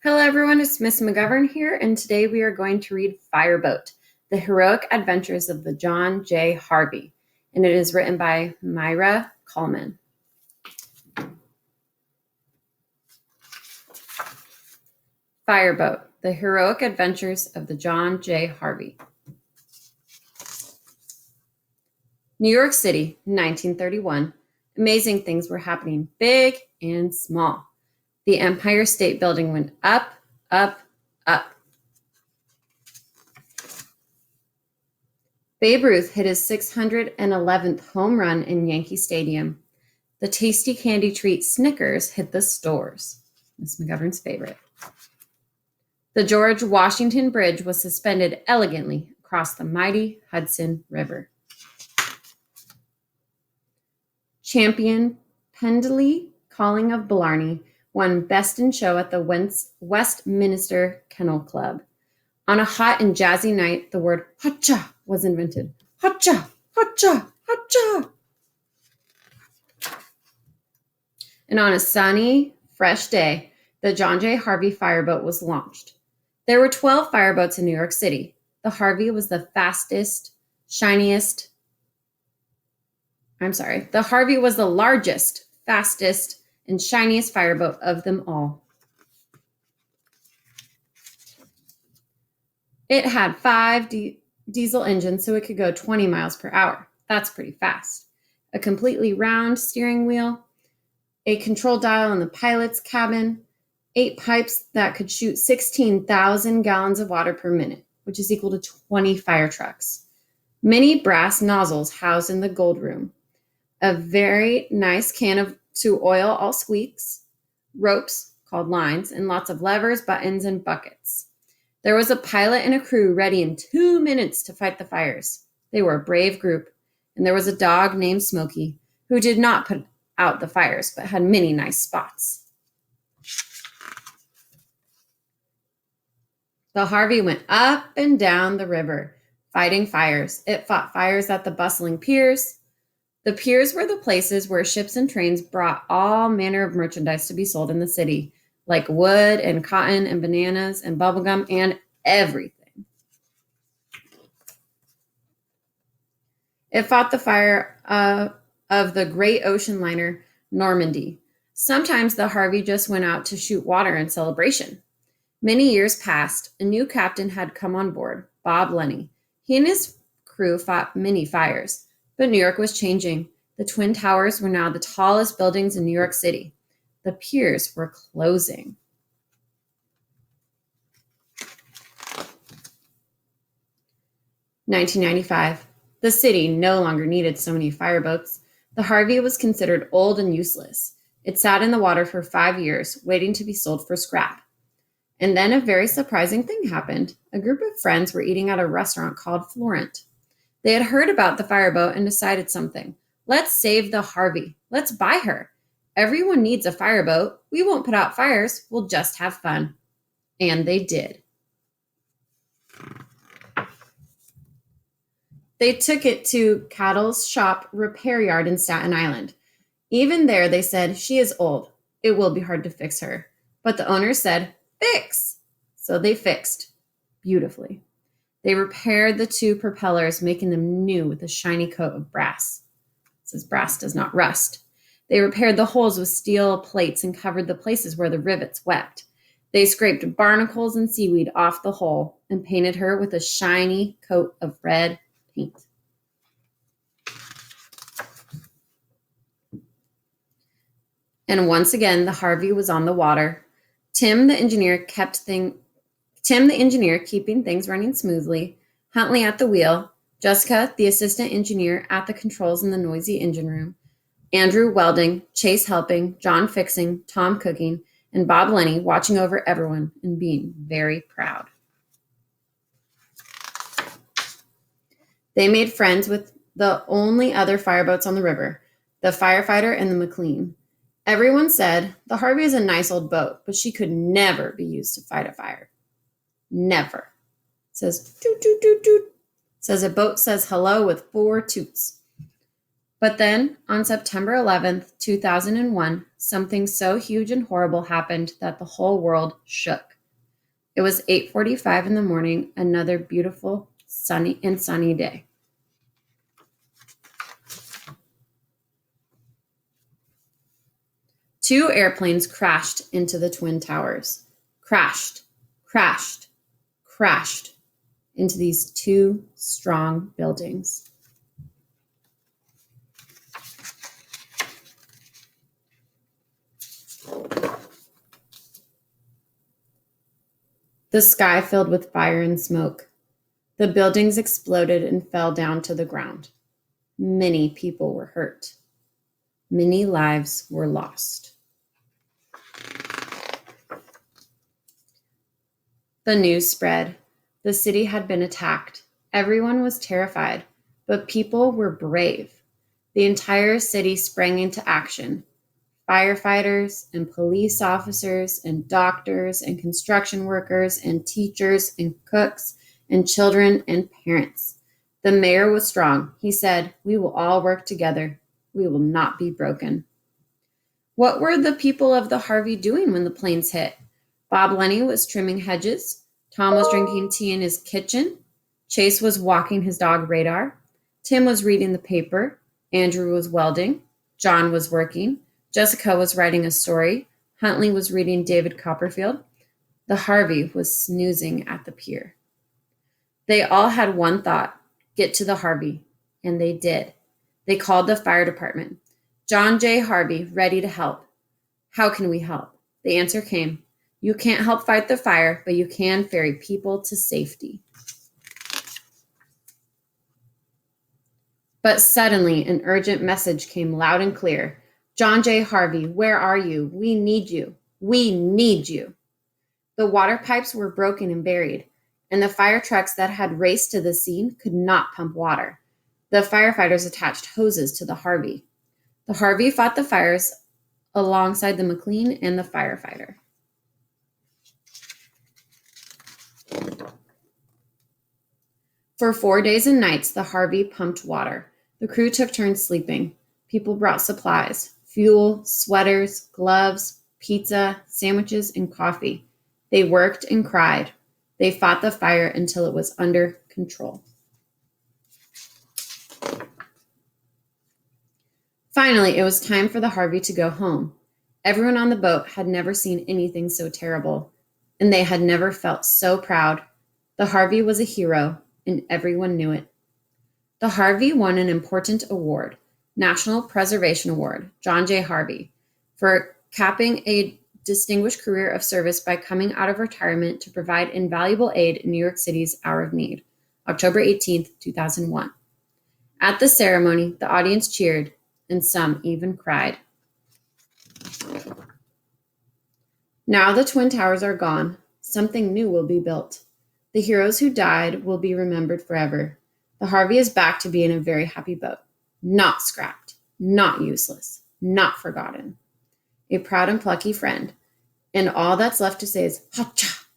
Hello everyone, it's Miss McGovern here, and today we are going to read Fireboat, The Heroic Adventures of the John J. Harvey, and it is written by Maira Kalman. Fireboat, The Heroic Adventures of the John J. Harvey. New York City, 1931. Amazing things were happening, big and small. The Empire State Building went up, up, up. Babe Ruth hit his 611th home run in Yankee Stadium. The tasty candy treat Snickers hit the stores. Miss McGovern's favorite. The George Washington Bridge was suspended elegantly across the mighty Hudson River. Champion Pendley Calling of Blarney won Best in Show at the Westminster Kennel Club. On a hot and jazzy night, the word hotcha was invented. Hotcha, hotcha, hotcha. And on a sunny, fresh day, the John J. Harvey Fireboat was launched. There were 12 fireboats in New York City. The Harvey was the largest, fastest, and shiniest fireboat of them all. It had 5 diesel engines, so it could go 20 miles per hour. That's pretty fast. A completely round steering wheel, a control dial in the pilot's cabin, 8 pipes that could shoot 16,000 gallons of water per minute, which is equal to 20 fire trucks. Many brass nozzles housed in the gold room. A very nice can to oil all squeaks, ropes called lines, and lots of levers, buttons, and buckets. There was a pilot and a crew ready in 2 minutes to fight the fires. They were a brave group, and there was a dog named Smokey who did not put out the fires, but had many nice spots. The Harvey went up and down the river, fighting fires. It fought fires at the bustling piers. The piers were the places where ships and trains brought all manner of merchandise to be sold in the city, like wood and cotton and bananas and bubblegum and everything. It fought the fire of the great ocean liner Normandy. Sometimes the Harvey just went out to shoot water in celebration. Many years passed. A new captain had come on board, Bob Lenny. He and his crew fought many fires, but New York was changing. The Twin Towers were now the tallest buildings in New York City. The piers were closing. (1995) The city no longer needed so many fireboats. The Harvey was considered old and useless. It sat in the water for 5 years, waiting to be sold for scrap. And then a very surprising thing happened. A group of friends were eating at a restaurant called Florent. They had heard about the fireboat and decided something. Let's save the Harvey. Let's buy her. Everyone needs a fireboat. We won't put out fires. We'll just have fun. And they did. They took it to Cattle's Shop Repair Yard in Staten Island. Even there, they said, she is old. It will be hard to fix her. But the owner said, fix! So they fixed. Beautifully. They repaired the 2 propellers, making them new with a shiny coat of brass. It says brass does not rust. They repaired the holes with steel plates and covered the places where the rivets wept. They scraped barnacles and seaweed off the hull and painted her with a shiny coat of red paint. And once again, the Harvey was on the water. Tim the engineer keeping things running smoothly, Huntley at the wheel, Jessica, the assistant engineer, at the controls in the noisy engine room, Andrew welding, Chase helping, John fixing, Tom cooking, and Bob Lenny watching over everyone and being very proud. They made friends with the only other fireboats on the river, the Firefighter and the McLean. Everyone said, the Harvey is a nice old boat, but she could never be used to fight a fire. Never. It says, toot, toot, toot, toot. It says a boat says hello with 4 toots. But then, on September 11th, 2001, something so huge and horrible happened that the whole world shook. It was 8:45 in the morning, another beautiful, sunny day. Two airplanes crashed into the Twin Towers. Crashed, crashed, crashed into these two strong buildings. The sky filled with fire and smoke. The buildings exploded and fell down to the ground. Many people were hurt. Many lives were lost. The news spread. The city had been attacked. Everyone was terrified, but people were brave. The entire city sprang into action. Firefighters and police officers and doctors and construction workers and teachers and cooks and children and parents. The mayor was strong. He said, "We will all work together. We will not be broken." What were the people of the Harvey doing when the planes hit? Bob Lenny was trimming hedges. Tom was drinking tea in his kitchen. Chase was walking his dog Radar. Tim was reading the paper. Andrew was welding. John was working. Jessica was writing a story. Huntley was reading David Copperfield. The Harvey was snoozing at the pier. They all had one thought: get to the Harvey. And they did. They called the fire department. John J. Harvey, ready to help. How can we help? The answer came. You can't help fight the fire, but you can ferry people to safety. But suddenly, an urgent message came loud and clear. John J. Harvey, where are you? We need you. We need you. The water pipes were broken and buried, and the fire trucks that had raced to the scene could not pump water. The firefighters attached hoses to the Harvey. The Harvey fought the fires alongside the McLean and the firefighter. For 4 days and nights, the Harvey pumped water. The crew took turns sleeping. People brought supplies: fuel, sweaters, gloves, pizza, sandwiches, and coffee. They worked and cried. They fought the fire until it was under control. Finally, it was time for the Harvey to go home. Everyone on the boat had never seen anything so terrible, and they had never felt so proud. The Harvey was a hero, and everyone knew it. The Harvey won an important award, National Preservation Award, John J. Harvey, for capping a distinguished career of service by coming out of retirement to provide invaluable aid in New York City's hour of need, October 18th, 2001. At the ceremony, the audience cheered, and some even cried. Now the Twin Towers are gone. Something new will be built. The heroes who died will be remembered forever. The Harvey is back to being a very happy boat. Not scrapped, not useless, not forgotten. A proud and plucky friend. And all that's left to say is ha-cha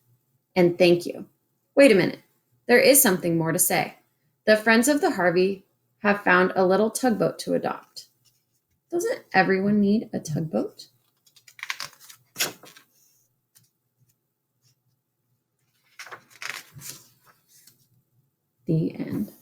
and thank you. Wait a minute. There is something more to say. The friends of the Harvey have found a little tugboat to adopt. Doesn't everyone need a tugboat? The end.